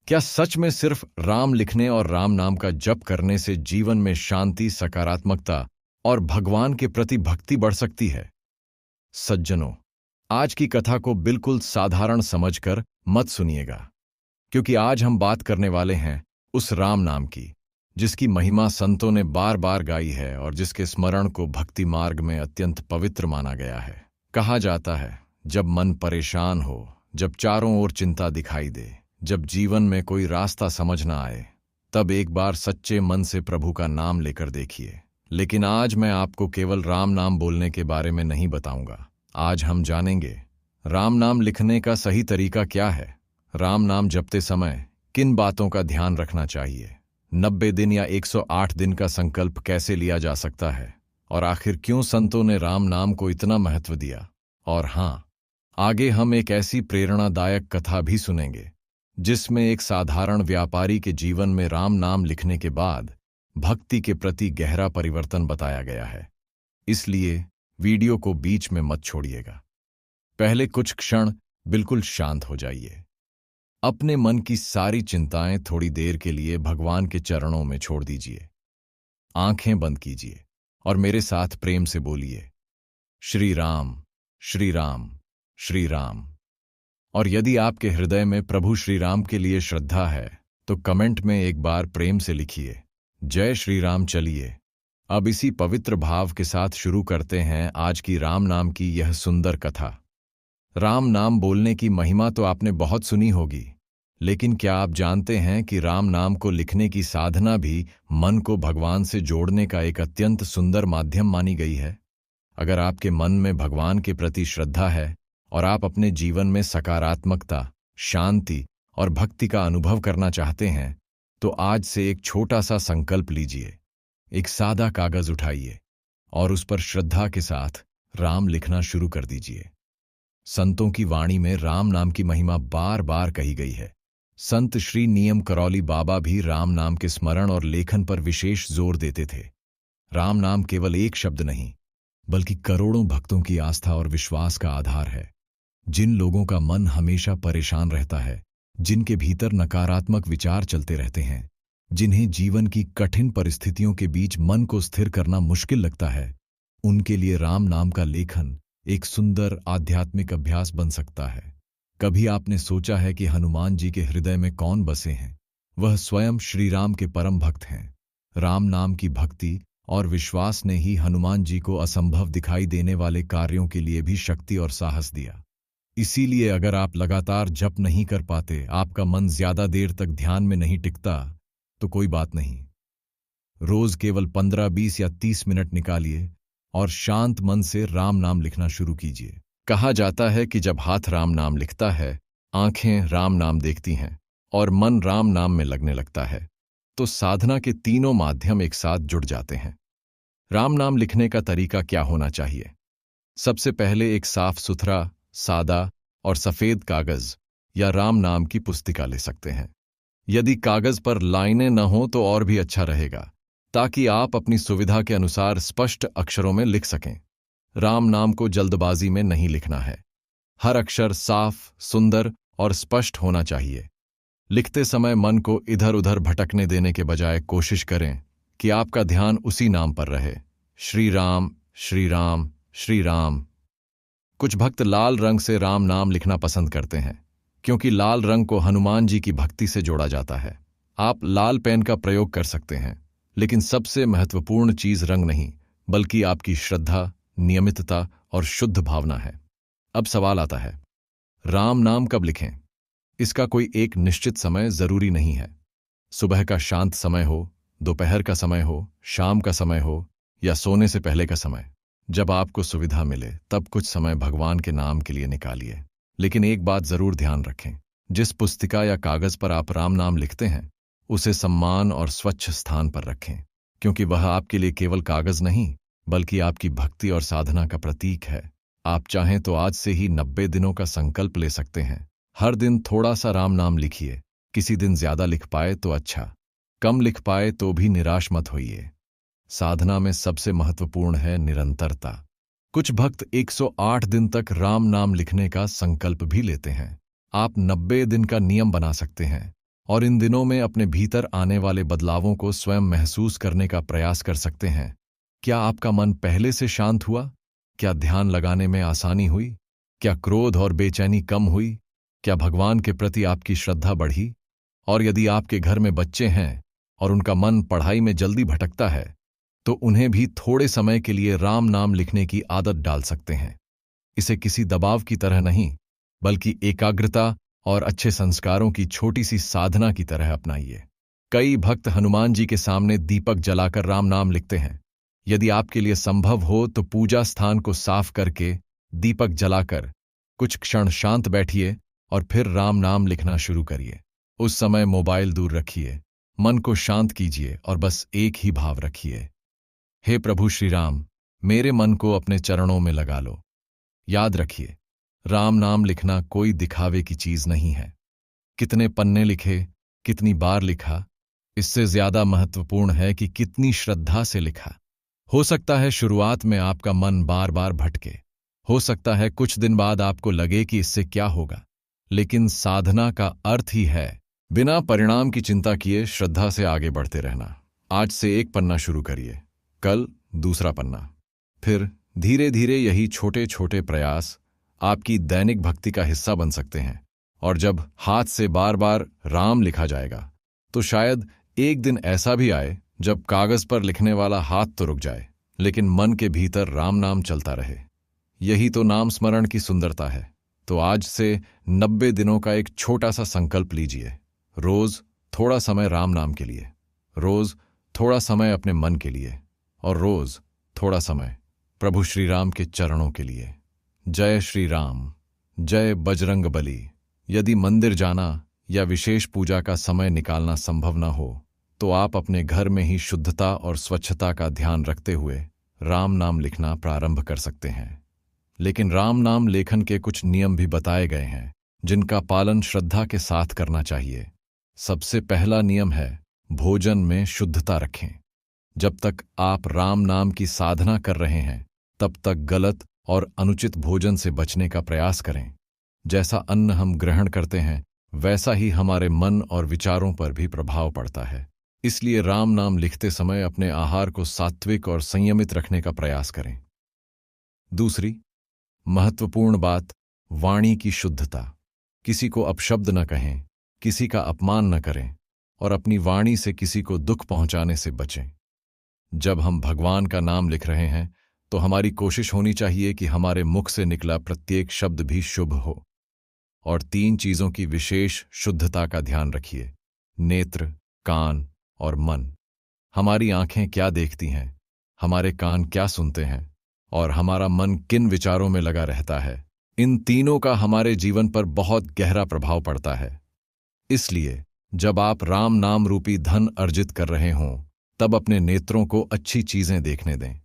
क्या सच में सिर्फ राम लिखने और राम नाम का जप करने से जीवन में शांति, सकारात्मकता और भगवान के प्रति भक्ति बढ़ सकती है? सज्जनों, आज की कथा को बिल्कुल साधारण समझकर मत सुनिएगा, क्योंकि आज हम बात करने वाले हैं उस राम नाम की, जिसकी महिमा संतों ने बार बार गाई है और जिसके स्मरण को भक्ति मार्ग में अत्यंत पवित्र माना गया है। कहा जाता है, जब मन परेशान हो, जब चारों ओर चिंता दिखाई दे, जब जीवन में कोई रास्ता समझ ना आए, तब एक बार सच्चे मन से प्रभु का नाम लेकर देखिए। लेकिन आज मैं आपको केवल राम नाम बोलने के बारे में नहीं बताऊंगा। आज हम जानेंगे राम नाम लिखने का सही तरीका क्या है, राम नाम जपते समय किन बातों का ध्यान रखना चाहिए, 90 दिन या 108 दिन का संकल्प कैसे लिया जा सकता है, और आखिर क्यों संतों ने राम नाम को इतना महत्व दिया। और हाँ, आगे हम एक ऐसी प्रेरणादायक कथा भी सुनेंगे जिसमें एक साधारण व्यापारी के जीवन में राम नाम लिखने के बाद भक्ति के प्रति गहरा परिवर्तन बताया गया है। इसलिए वीडियो को बीच में मत छोड़िएगा। पहले कुछ क्षण बिल्कुल शांत हो जाइए। अपने मन की सारी चिंताएं थोड़ी देर के लिए भगवान के चरणों में छोड़ दीजिए। आंखें बंद कीजिए और मेरे साथ प्रेम से बोलिए, श्री राम, श्री राम, श्री राम। और यदि आपके हृदय में प्रभु श्री राम के लिए श्रद्धा है तो कमेंट में एक बार प्रेम से लिखिए, जय श्री राम। चलिए अब इसी पवित्र भाव के साथ शुरू करते हैं आज की राम नाम की यह सुंदर कथा। राम नाम बोलने की महिमा तो आपने बहुत सुनी होगी, लेकिन क्या आप जानते हैं कि राम नाम को लिखने की साधना भी मन को भगवान से जोड़ने का एक अत्यंत सुंदर माध्यम मानी गई है। अगर आपके मन में भगवान के प्रति श्रद्धा है और आप अपने जीवन में सकारात्मकता, शांति और भक्ति का अनुभव करना चाहते हैं, तो आज से एक छोटा सा संकल्प लीजिए। एक सादा कागज उठाइए और उस पर श्रद्धा के साथ राम लिखना शुरू कर दीजिए। संतों की वाणी में राम नाम की महिमा बार बार कही गई है। संत श्री नियम करौली बाबा भी राम नाम के स्मरण और लेखन पर विशेष जोर देते थे। राम नाम केवल एक शब्द नहीं, बल्कि करोड़ों भक्तों की आस्था और विश्वास का आधार है। जिन लोगों का मन हमेशा परेशान रहता है, जिनके भीतर नकारात्मक विचार चलते रहते हैं, जिन्हें जीवन की कठिन परिस्थितियों के बीच मन को स्थिर करना मुश्किल लगता है, उनके लिए राम नाम का लेखन एक सुंदर आध्यात्मिक अभ्यास बन सकता है। कभी आपने सोचा है कि हनुमान जी के हृदय में कौन बसे हैं? वह स्वयं श्री राम के परम भक्त हैं। राम नाम की भक्ति और विश्वास ने ही हनुमान जी को असंभव दिखाई देने वाले कार्यों के लिए भी शक्ति और साहस दिया। इसीलिए अगर आप लगातार जप नहीं कर पाते, आपका मन ज्यादा देर तक ध्यान में नहीं टिकता, तो कोई बात नहीं। रोज केवल 15, 20 या 30 मिनट निकालिए और शांत मन से राम नाम लिखना शुरू कीजिए। कहा जाता है कि जब हाथ राम नाम लिखता है, आंखें राम नाम देखती हैं और मन राम नाम में लगने लगता है, तो साधना के तीनों माध्यम एक साथ जुड़ जाते हैं। राम नाम लिखने का तरीका क्या होना चाहिए? सबसे पहले एक साफ सुथरा, सादा और सफेद कागज या राम नाम की पुस्तिका ले सकते हैं। यदि कागज पर लाइनें न हो तो और भी अच्छा रहेगा, ताकि आप अपनी सुविधा के अनुसार स्पष्ट अक्षरों में लिख सकें। राम नाम को जल्दबाजी में नहीं लिखना है। हर अक्षर साफ, सुंदर और स्पष्ट होना चाहिए। लिखते समय मन को इधर उधर भटकने देने के बजाय कोशिश करें कि आपका ध्यान उसी नाम पर रहे, श्री राम, श्री राम, श्री राम। कुछ भक्त लाल रंग से राम नाम लिखना पसंद करते हैं, क्योंकि लाल रंग को हनुमान जी की भक्ति से जोड़ा जाता है। आप लाल पेन का प्रयोग कर सकते हैं, लेकिन सबसे महत्वपूर्ण चीज रंग नहीं, बल्कि आपकी श्रद्धा, नियमितता और शुद्ध भावना है। अब सवाल आता है, राम नाम कब लिखें? इसका कोई एक निश्चित समय जरूरी नहीं है। सुबह का शांत समय हो, दोपहर का समय हो, शाम का समय हो या सोने से पहले का समय, जब आपको सुविधा मिले तब कुछ समय भगवान के नाम के लिए निकालिए। लेकिन एक बात जरूर ध्यान रखें, जिस पुस्तिका या कागज पर आप राम नाम लिखते हैं, उसे सम्मान और स्वच्छ स्थान पर रखें, क्योंकि वह आपके लिए केवल कागज नहीं, बल्कि आपकी भक्ति और साधना का प्रतीक है। आप चाहें तो आज से ही 90 दिनों का संकल्प ले सकते हैं। हर दिन थोड़ा सा राम नाम लिखिए। किसी दिन ज्यादा लिख पाए तो अच्छा, कम लिख पाए तो भी निराश मत होइए। साधना में सबसे महत्वपूर्ण है निरंतरता। कुछ भक्त 108 दिन तक राम नाम लिखने का संकल्प भी लेते हैं। आप 90 दिन का नियम बना सकते हैं। और इन दिनों में अपने भीतर आने वाले बदलावों को स्वयं महसूस करने का प्रयास कर सकते हैं। क्या आपका मन पहले से शांत हुआ? क्या ध्यान लगाने में आसानी हुई? क्या क्रोध और बेचैनी कम हुई? क्या भगवान के प्रति आपकी श्रद्धा बढ़ी? और यदि आपके घर में बच्चे हैं और उनका मन पढ़ाई में जल्दी भटकता है, तो उन्हें भी थोड़े समय के लिए राम नाम लिखने की आदत डाल सकते हैं। इसे किसी दबाव की तरह नहीं, बल्कि एकाग्रता और अच्छे संस्कारों की छोटी सी साधना की तरह अपनाइए। कई भक्त हनुमान जी के सामने दीपक जलाकर राम नाम लिखते हैं। यदि आपके लिए संभव हो तो पूजा स्थान को साफ करके दीपक जलाकर कुछ क्षण शांत बैठिए और फिर राम नाम लिखना शुरू करिए। उस समय मोबाइल दूर रखिए, मन को शांत कीजिए और बस एक ही भाव रखिए, हे प्रभु श्री राम, मेरे मन को अपने चरणों में लगा लो। याद रखिए, राम नाम लिखना कोई दिखावे की चीज नहीं है। कितने पन्ने लिखे, कितनी बार लिखा, इससे ज्यादा महत्वपूर्ण है कि कितनी श्रद्धा से लिखा। हो सकता है शुरुआत में आपका मन बार बार भटके, हो सकता है कुछ दिन बाद आपको लगे कि इससे क्या होगा, लेकिन साधना का अर्थ ही है बिना परिणाम की चिंता किए श्रद्धा से आगे बढ़ते रहना। आज से एक पन्ना शुरू करिए, कल दूसरा पन्ना, फिर धीरे धीरे यही छोटे छोटे प्रयास आपकी दैनिक भक्ति का हिस्सा बन सकते हैं। और जब हाथ से बार बार राम लिखा जाएगा, तो शायद एक दिन ऐसा भी आए जब कागज पर लिखने वाला हाथ तो रुक जाए, लेकिन मन के भीतर राम नाम चलता रहे। यही तो नाम स्मरण की सुंदरता है। तो आज से 90 दिनों का एक छोटा सा संकल्प लीजिए। रोज थोड़ा समय राम नाम के लिए, रोज थोड़ा समय अपने मन के लिए, और रोज थोड़ा समय प्रभु श्री राम के चरणों के लिए। जय श्री राम, जय बजरंग बली। यदि मंदिर जाना या विशेष पूजा का समय निकालना संभव न हो, तो आप अपने घर में ही शुद्धता और स्वच्छता का ध्यान रखते हुए राम नाम लिखना प्रारंभ कर सकते हैं। लेकिन राम नाम लेखन के कुछ नियम भी बताए गए हैं, जिनका पालन श्रद्धा के साथ करना चाहिए। सबसे पहला नियम है, भोजन में शुद्धता रखें। जब तक आप राम नाम की साधना कर रहे हैं, तब तक गलत और अनुचित भोजन से बचने का प्रयास करें। जैसा अन्न हम ग्रहण करते हैं, वैसा ही हमारे मन और विचारों पर भी प्रभाव पड़ता है। इसलिए राम नाम लिखते समय अपने आहार को सात्विक और संयमित रखने का प्रयास करें। दूसरी महत्वपूर्ण बात, वाणी की शुद्धता। किसी को अपशब्द न कहें, किसी का अपमान न करें और अपनी वाणी से किसी को दुख पहुंचाने से बचें। जब हम भगवान का नाम लिख रहे हैं, तो हमारी कोशिश होनी चाहिए कि हमारे मुख से निकला प्रत्येक शब्द भी शुभ हो। और 3 चीजों की विशेष शुद्धता का ध्यान रखिए, नेत्र, कान और मन। हमारी आंखें क्या देखती हैं, हमारे कान क्या सुनते हैं और हमारा मन किन विचारों में लगा रहता है, इन तीनों का हमारे जीवन पर बहुत गहरा प्रभाव पड़ता है। इसलिए जब आप राम नाम रूपी धन अर्जित कर रहे हों, तब अपने नेत्रों को अच्छी चीजें देखने दें,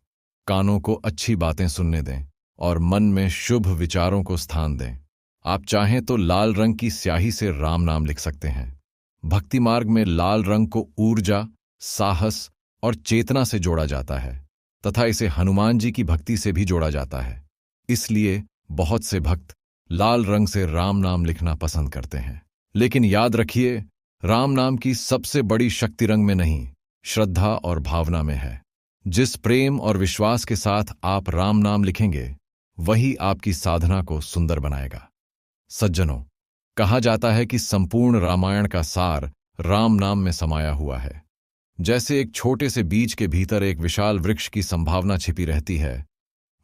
कानों को अच्छी बातें सुनने दें और मन में शुभ विचारों को स्थान दें। आप चाहें तो लाल रंग की स्याही से राम नाम लिख सकते हैं। भक्ति मार्ग में लाल रंग को ऊर्जा, साहस और चेतना से जोड़ा जाता है तथा इसे हनुमान जी की भक्ति से भी जोड़ा जाता है। इसलिए बहुत से भक्त लाल रंग से राम नाम लिखना पसंद करते हैं। लेकिन याद रखिए, राम नाम की सबसे बड़ी शक्ति रंग में नहीं, श्रद्धा और भावना में है। जिस प्रेम और विश्वास के साथ आप राम नाम लिखेंगे, वही आपकी साधना को सुंदर बनाएगा। सज्जनों, कहा जाता है कि संपूर्ण रामायण का सार राम नाम में समाया हुआ है। जैसे एक छोटे से बीज के भीतर एक विशाल वृक्ष की संभावना छिपी रहती है,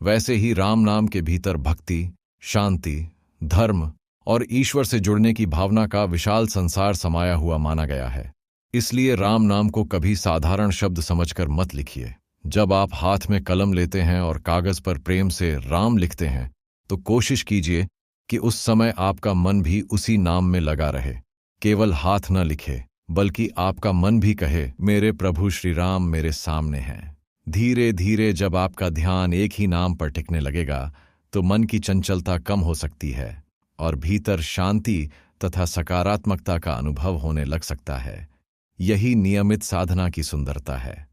वैसे ही राम नाम के भीतर भक्ति, शांति, धर्म और ईश्वर से जुड़ने की भावना का विशाल संसार समाया हुआ माना गया है। इसलिए राम नाम को कभी साधारण शब्द समझकर मत लिखिए। जब आप हाथ में कलम लेते हैं और कागज पर प्रेम से राम लिखते हैं, तो कोशिश कीजिए कि उस समय आपका मन भी उसी नाम में लगा रहे। केवल हाथ न लिखे, बल्कि आपका मन भी कहे, मेरे प्रभु श्री राम मेरे सामने हैं। धीरे धीरे जब आपका ध्यान एक ही नाम पर टिकने लगेगा, तो मन की चंचलता कम हो सकती है और भीतर शांति तथा सकारात्मकता का अनुभव होने लग सकता है। यही नियमित साधना की सुंदरता है।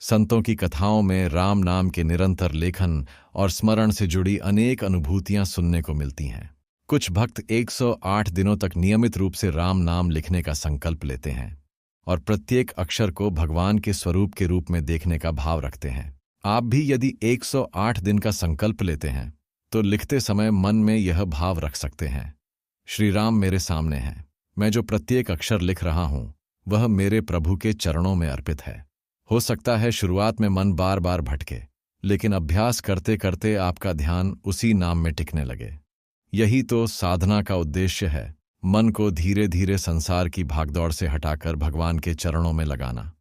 संतों की कथाओं में राम नाम के निरंतर लेखन और स्मरण से जुड़ी अनेक अनुभूतियां सुनने को मिलती हैं। कुछ भक्त 108 दिनों तक नियमित रूप से राम नाम लिखने का संकल्प लेते हैं और प्रत्येक अक्षर को भगवान के स्वरूप के रूप में देखने का भाव रखते हैं। आप भी यदि 108 दिन का संकल्प लेते हैं तो लिखते समय मन में यह भाव रख सकते हैं, श्री राम मेरे सामने हैं, मैं जो प्रत्येक अक्षर लिख रहा हूं वह मेरे प्रभु के चरणों में अर्पित है। हो सकता है शुरुआत में मन बार बार भटके, लेकिन अभ्यास करते करते आपका ध्यान उसी नाम में टिकने लगे। यही तो साधना का उद्देश्य है, मन को धीरे धीरे संसार की भागदौड़ से हटाकर भगवान के चरणों में लगाना।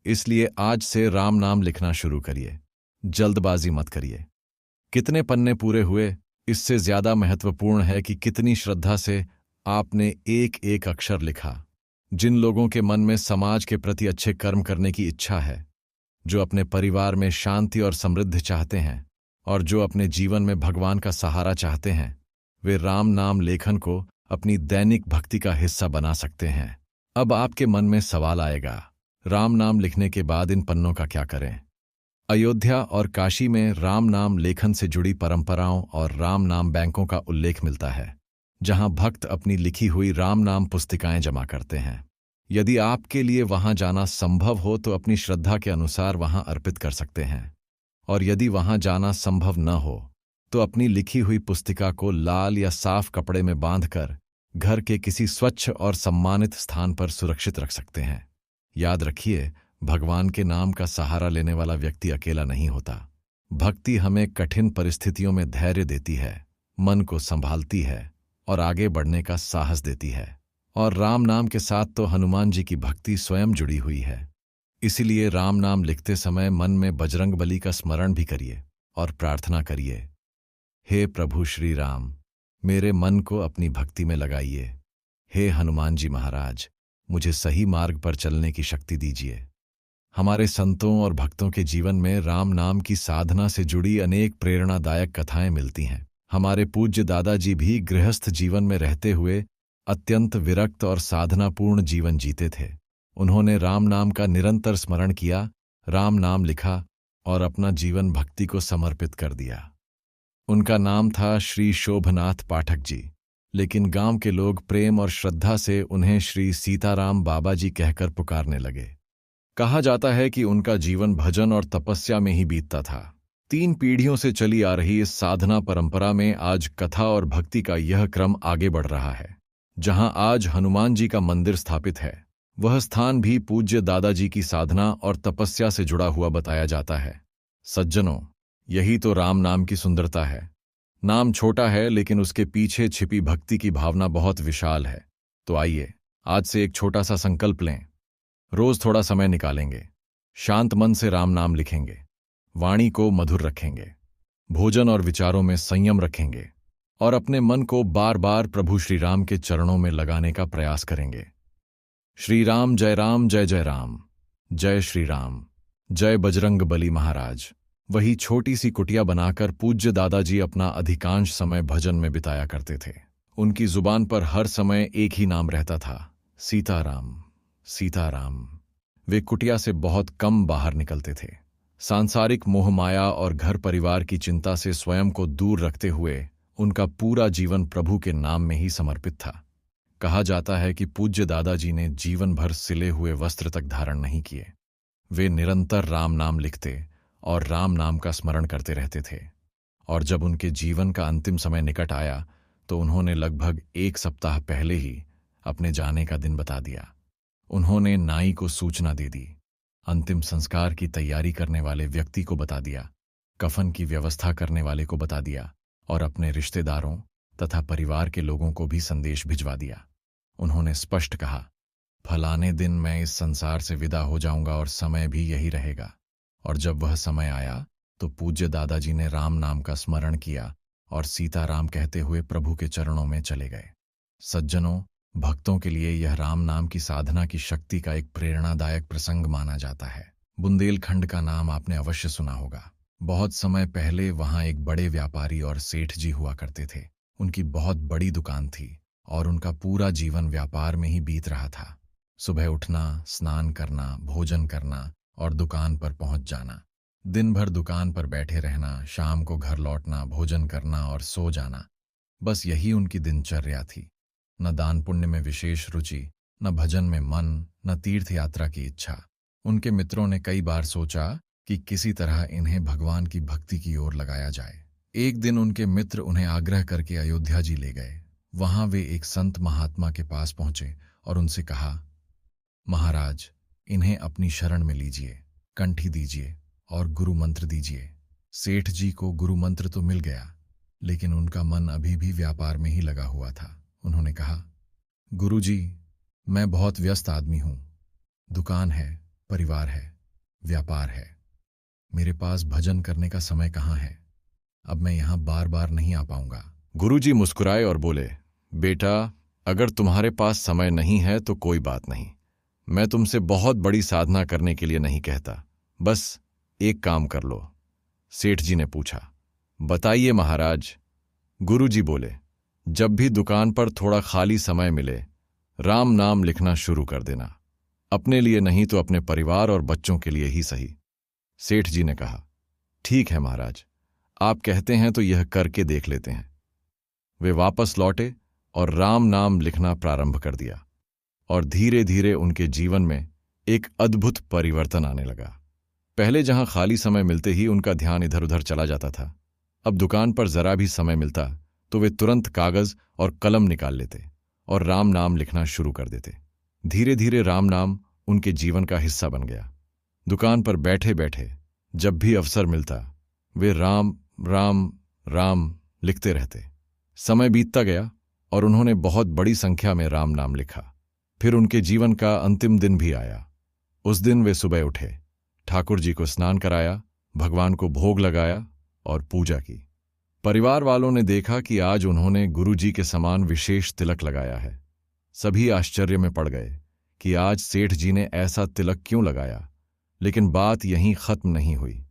इसलिए आज से राम नाम लिखना शुरू करिए, जल्दबाजी मत करिए। कितने पन्ने पूरे हुए, इससे ज्यादा महत्वपूर्ण है कि कितनी श्रद्धा से आपने एक एक अक्षर लिखा। जिन लोगों के मन में समाज के प्रति अच्छे कर्म करने की इच्छा है, जो अपने परिवार में शांति और समृद्धि चाहते हैं और जो अपने जीवन में भगवान का सहारा चाहते हैं, वे राम नाम लेखन को अपनी दैनिक भक्ति का हिस्सा बना सकते हैं। अब आपके मन में सवाल आएगा, राम नाम लिखने के बाद इन पन्नों का क्या करें? अयोध्या और काशी में राम नाम लेखन से जुड़ी परंपराओं और राम नाम बैंकों का उल्लेख मिलता है, जहां भक्त अपनी लिखी हुई राम नाम पुस्तिकाएं जमा करते हैं। यदि आपके लिए वहां जाना संभव हो तो अपनी श्रद्धा के अनुसार वहां अर्पित कर सकते हैं, और यदि वहां जाना संभव न हो तो अपनी लिखी हुई पुस्तिका को लाल या साफ कपड़े में बांधकर घर के किसी स्वच्छ और सम्मानित स्थान पर सुरक्षित रख सकते हैं। याद रखिए, भगवान के नाम का सहारा लेने वाला व्यक्ति अकेला नहीं होता। भक्ति हमें कठिन परिस्थितियों में धैर्य देती है, मन को संभालती है और आगे बढ़ने का साहस देती है। और राम नाम के साथ तो हनुमान जी की भक्ति स्वयं जुड़ी हुई है। इसीलिए राम नाम लिखते समय मन में बजरंगबली का स्मरण भी करिए और प्रार्थना करिए, हे प्रभु श्री राम, मेरे मन को अपनी भक्ति में लगाइए। हे हनुमान जी महाराज, मुझे सही मार्ग पर चलने की शक्ति दीजिए। हमारे संतों और भक्तों के जीवन में राम नाम की साधना से जुड़ी अनेक प्रेरणादायक कथाएं मिलती हैं। हमारे पूज्य दादाजी भी गृहस्थ जीवन में रहते हुए अत्यंत विरक्त और साधनापूर्ण जीवन जीते थे। उन्होंने राम नाम का निरंतर स्मरण किया, राम नाम लिखा और अपना जीवन भक्ति को समर्पित कर दिया। उनका नाम था श्री शोभनाथ पाठक जी, लेकिन गांव के लोग प्रेम और श्रद्धा से उन्हें श्री सीताराम बाबा जी कहकर पुकारने लगे। कहा जाता है कि उनका जीवन भजन और तपस्या में ही बीतता था। 3 पीढ़ियों से चली आ रही इस साधना परंपरा में आज कथा और भक्ति का यह क्रम आगे बढ़ रहा है। जहां आज हनुमान जी का मंदिर स्थापित है, वह स्थान भी पूज्य दादाजी की साधना और तपस्या से जुड़ा हुआ बताया जाता है। सज्जनों, यही तो राम नाम की सुंदरता है। नाम छोटा है, लेकिन उसके पीछे छिपी भक्ति की भावना बहुत विशाल है। तो आइए, आज से एक छोटा सा संकल्प लें। रोज थोड़ा समय निकालेंगे, शांत मन से राम नाम लिखेंगे, वाणी को मधुर रखेंगे, भोजन और विचारों में संयम रखेंगे और अपने मन को बार बार प्रभु श्री राम के चरणों में लगाने का प्रयास करेंगे। श्री राम जय राम, जय जय राम, जय श्री राम, जय बजरंग बली महाराज। वही छोटी सी कुटिया बनाकर पूज्य दादाजी अपना अधिकांश समय भजन में बिताया करते थे। उनकी जुबान पर हर समय एक ही नाम रहता था, सीताराम सीताराम। वे कुटिया से बहुत कम बाहर निकलते थे। सांसारिक मोह माया और घर परिवार की चिंता से स्वयं को दूर रखते हुए उनका पूरा जीवन प्रभु के नाम में ही समर्पित था। कहा जाता है कि पूज्य दादाजी ने जीवन भर सिले हुए वस्त्र तक धारण नहीं किए। वे निरंतर राम नाम लिखते और राम नाम का स्मरण करते रहते थे। और जब उनके जीवन का अंतिम समय निकट आया तो उन्होंने लगभग 1 सप्ताह पहले ही अपने जाने का दिन बता दिया। उन्होंने नाई को सूचना दे दी, अंतिम संस्कार की तैयारी करने वाले व्यक्ति को बता दिया, कफन की व्यवस्था करने वाले को बता दिया और अपने रिश्तेदारों तथा परिवार के लोगों को भी संदेश भिजवा दिया। उन्होंने स्पष्ट कहा, फलाने दिन मैं इस संसार से विदा हो जाऊंगा और समय भी यही रहेगा। और जब वह समय आया तो पूज्य दादाजी ने राम नाम का स्मरण किया और सीताराम कहते हुए प्रभु के चरणों में चले गए। सज्जनों, भक्तों के लिए यह राम नाम की साधना की शक्ति का एक प्रेरणादायक प्रसंग माना जाता है। बुंदेलखंड का नाम आपने अवश्य सुना होगा। बहुत समय पहले वहां एक बड़े व्यापारी और सेठ जी हुआ करते थे। उनकी बहुत बड़ी दुकान थी और उनका पूरा जीवन व्यापार में ही बीत रहा था। सुबह उठना, स्नान करना, भोजन करना और दुकान पर पहुंच जाना। दिन भर दुकान पर बैठे रहना, शाम को घर लौटना, भोजन करना और सो जाना। बस यही उनकी दिनचर्या थी। न दान पुण्य में विशेष रुचि, न भजन में मन, न तीर्थ यात्रा की इच्छा। उनके मित्रों ने कई बार सोचा कि किसी तरह इन्हें भगवान की भक्ति की ओर लगाया जाए। एक दिन उनके मित्र उन्हें आग्रह करके अयोध्या जी ले गए। वहां वे एक संत महात्मा के पास पहुंचे और उनसे कहा, महाराज, इन्हें अपनी शरण में लीजिए, कंठी दीजिए और गुरु मंत्र दीजिए। सेठ जी को गुरु मंत्र तो मिल गया, लेकिन उनका मन अभी भी व्यापार में ही लगा हुआ था। उन्होंने कहा, गुरुजी, मैं बहुत व्यस्त आदमी हूं। दुकान है, परिवार है, व्यापार है। मेरे पास भजन करने का समय कहाँ है? अब मैं यहां बार बार नहीं आ पाऊंगा। गुरुजी मुस्कुराए और बोले, बेटा, अगर तुम्हारे पास समय नहीं है तो कोई बात नहीं। मैं तुमसे बहुत बड़ी साधना करने के लिए नहीं कहता, बस एक काम कर लो। सेठ जी ने पूछा, बताइए महाराज। गुरुजी बोले, जब भी दुकान पर थोड़ा खाली समय मिले, राम नाम लिखना शुरू कर देना। अपने लिए नहीं तो अपने परिवार और बच्चों के लिए ही सही। सेठ जी ने कहा, ठीक है महाराज, आप कहते हैं तो यह करके देख लेते हैं। वे वापस लौटे और राम नाम लिखना प्रारंभ कर दिया, और धीरे धीरे उनके जीवन में एक अद्भुत परिवर्तन आने लगा। पहले जहां खाली समय मिलते ही उनका ध्यान इधर उधर चला जाता था, अब दुकान पर जरा भी समय मिलता तो वे तुरंत कागज और कलम निकाल लेते और राम नाम लिखना शुरू कर देते। धीरे धीरे राम नाम उनके जीवन का हिस्सा बन गया। दुकान पर बैठे बैठे जब भी अवसर मिलता, वे राम राम राम लिखते रहते। समय बीतता गया और उन्होंने बहुत बड़ी संख्या में राम नाम लिखा। फिर उनके जीवन का अंतिम दिन भी आया। उस दिन वे सुबह उठे, ठाकुर जी को स्नान कराया, भगवान को भोग लगाया और पूजा की। परिवार वालों ने देखा कि आज उन्होंने गुरु जी के समान विशेष तिलक लगाया है। सभी आश्चर्य में पड़ गए कि आज सेठ जी ने ऐसा तिलक क्यों लगाया। लेकिन बात यहीं खत्म नहीं हुई।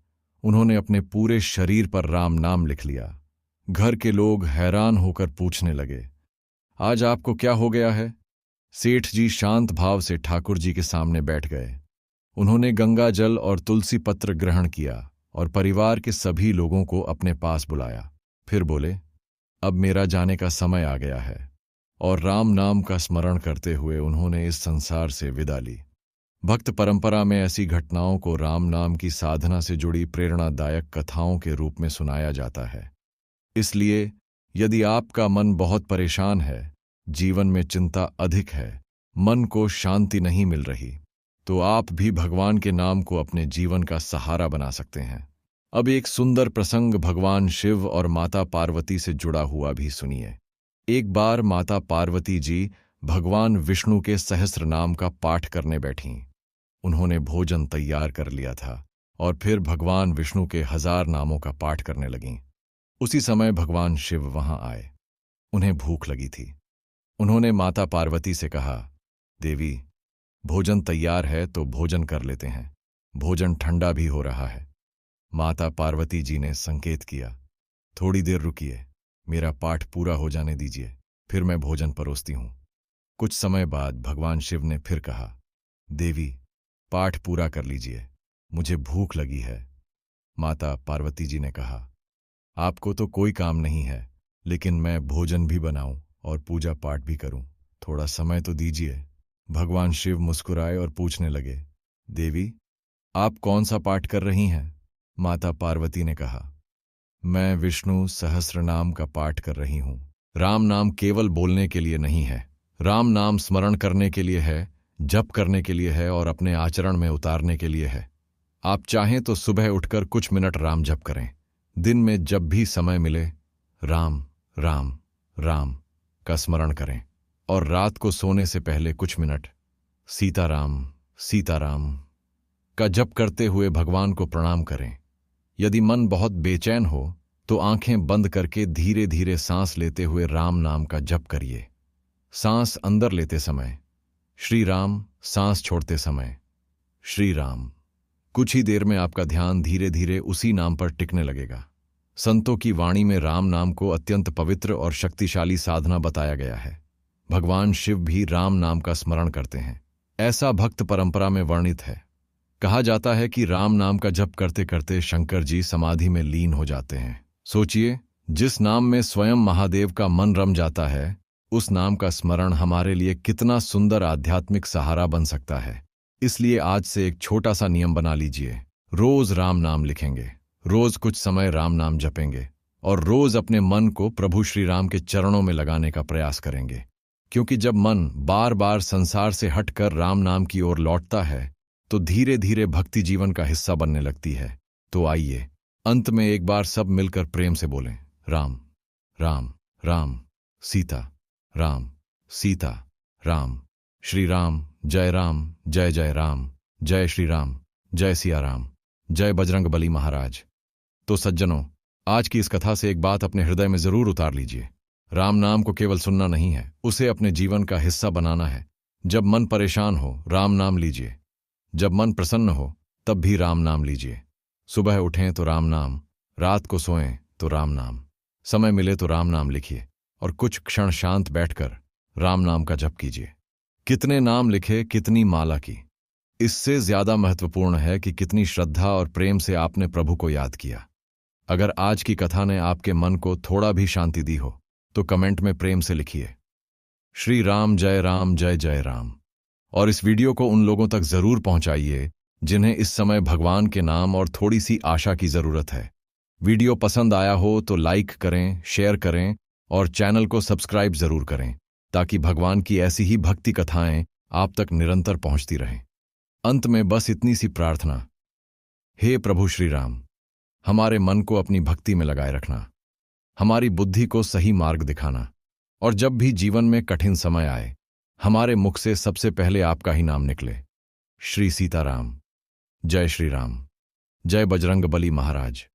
उन्होंने अपने पूरे शरीर पर राम नाम लिख लिया। घर के लोग हैरान होकर पूछने लगे, आज आपको क्या हो गया है? सेठ जी शांत भाव से ठाकुर जी के सामने बैठ गए। उन्होंने गंगा जल और तुलसी पत्र ग्रहण किया और परिवार के सभी लोगों को अपने पास बुलाया। फिर बोले, अब मेरा जाने का समय आ गया है। और राम नाम का स्मरण करते हुए उन्होंने इस संसार से विदा ली। भक्त परंपरा में ऐसी घटनाओं को राम नाम की साधना से जुड़ी प्रेरणादायक कथाओं के रूप में सुनाया जाता है। इसलिए यदि आपका मन बहुत परेशान है, जीवन में चिंता अधिक है, मन को शांति नहीं मिल रही, तो आप भी भगवान के नाम को अपने जीवन का सहारा बना सकते हैं। अब एक सुंदर प्रसंग भगवान शिव और माता पार्वती से जुड़ा हुआ भी सुनिए। एक बार माता पार्वती जी भगवान विष्णु के सहस्र नाम का पाठ करने बैठीं। उन्होंने भोजन तैयार कर लिया था और फिर भगवान विष्णु के 1000 नामों का पाठ करने लगीं। उसी समय भगवान शिव वहां आए। उन्हें भूख लगी थी। उन्होंने माता पार्वती से कहा, देवी, भोजन तैयार है तो भोजन कर लेते हैं, भोजन ठंडा भी हो रहा है। माता पार्वती जी ने संकेत किया, थोड़ी देर रुकिए, मेरा पाठ पूरा हो जाने दीजिए, फिर मैं भोजन परोसती हूं। कुछ समय बाद भगवान शिव ने फिर कहा, देवी, पाठ पूरा कर लीजिए, मुझे भूख लगी है। माता पार्वती जी ने कहा, आपको तो कोई काम नहीं है, लेकिन मैं भोजन भी बनाऊं और पूजा पाठ भी करूं, थोड़ा समय तो दीजिए। भगवान शिव मुस्कुराए और पूछने लगे, देवी, आप कौन सा पाठ कर रही हैं? माता पार्वती ने कहा, मैं विष्णु सहस्रनाम का पाठ कर रही हूं। राम नाम केवल बोलने के लिए नहीं है, राम नाम स्मरण करने के लिए है, जप करने के लिए है और अपने आचरण में उतारने के लिए है। आप चाहें तो सुबह उठकर कुछ मिनट राम जप करें। दिन में जब भी समय मिले राम राम राम का स्मरण करें और रात को सोने से पहले कुछ मिनट सीताराम सीताराम का जप करते हुए भगवान को प्रणाम करें। यदि मन बहुत बेचैन हो तो आंखें बंद करके धीरे धीरे सांस लेते हुए राम नाम का जप करिए। सांस अंदर लेते समय श्री राम, सांस छोड़ते समय श्री राम। कुछ ही देर में आपका ध्यान धीरे धीरे उसी नाम पर टिकने लगेगा। संतों की वाणी में राम नाम को अत्यंत पवित्र और शक्तिशाली साधना बताया गया है। भगवान शिव भी राम नाम का स्मरण करते हैं, ऐसा भक्त परंपरा में वर्णित है। कहा जाता है कि राम नाम का जप करते करते शंकर जी समाधि में लीन हो जाते हैं। सोचिए, जिस नाम में स्वयं महादेव का मन रम जाता है, उस नाम का स्मरण हमारे लिए कितना सुंदर आध्यात्मिक सहारा बन सकता है। इसलिए आज से एक छोटा सा नियम बना लीजिए। रोज राम नाम लिखेंगे, रोज कुछ समय राम नाम जपेंगे और रोज अपने मन को प्रभु श्री राम के चरणों में लगाने का प्रयास करेंगे। क्योंकि जब मन बार बार संसार से हटकर राम नाम की ओर लौटता है तो धीरे धीरे भक्ति जीवन का हिस्सा बनने लगती है। तो आइए अंत में एक बार सब मिलकर प्रेम से बोलें, राम राम राम सीता, राम सीता राम, श्री राम जय जय राम, जय श्री राम, जय सिया राम, जय बजरंग बली महाराज। तो सज्जनों, आज की इस कथा से एक बात अपने हृदय में जरूर उतार लीजिए। राम नाम को केवल सुनना नहीं है, उसे अपने जीवन का हिस्सा बनाना है। जब मन परेशान हो राम नाम लीजिए, जब मन प्रसन्न हो तब भी राम नाम लीजिए। सुबह उठें तो राम नाम, रात को सोएं तो राम नाम, समय मिले तो राम नाम लिखिए और कुछ क्षण शांत बैठकर राम नाम का जप कीजिए। कितने नाम लिखे, कितनी माला की, इससे ज्यादा महत्वपूर्ण है कि कितनी श्रद्धा और प्रेम से आपने प्रभु को याद किया। अगर आज की कथा ने आपके मन को थोड़ा भी शांति दी हो तो कमेंट में प्रेम से लिखिए, श्री राम जय जय राम। और इस वीडियो को उन लोगों तक जरूर पहुंचाइए जिन्हें इस समय भगवान के नाम और थोड़ी सी आशा की जरूरत है। वीडियो पसंद आया हो तो लाइक करें, शेयर करें और चैनल को सब्सक्राइब जरूर करें ताकि भगवान की ऐसी ही भक्ति कथाएं आप तक निरंतर पहुंचती रहें। अंत में बस इतनी सी प्रार्थना, हे प्रभु श्री राम, हमारे मन को अपनी भक्ति में लगाए रखना, हमारी बुद्धि को सही मार्ग दिखाना और जब भी जीवन में कठिन समय आए हमारे मुख से सबसे पहले आपका ही नाम निकले। श्री सीताराम, जय श्री राम, जय बजरंग बली महाराज।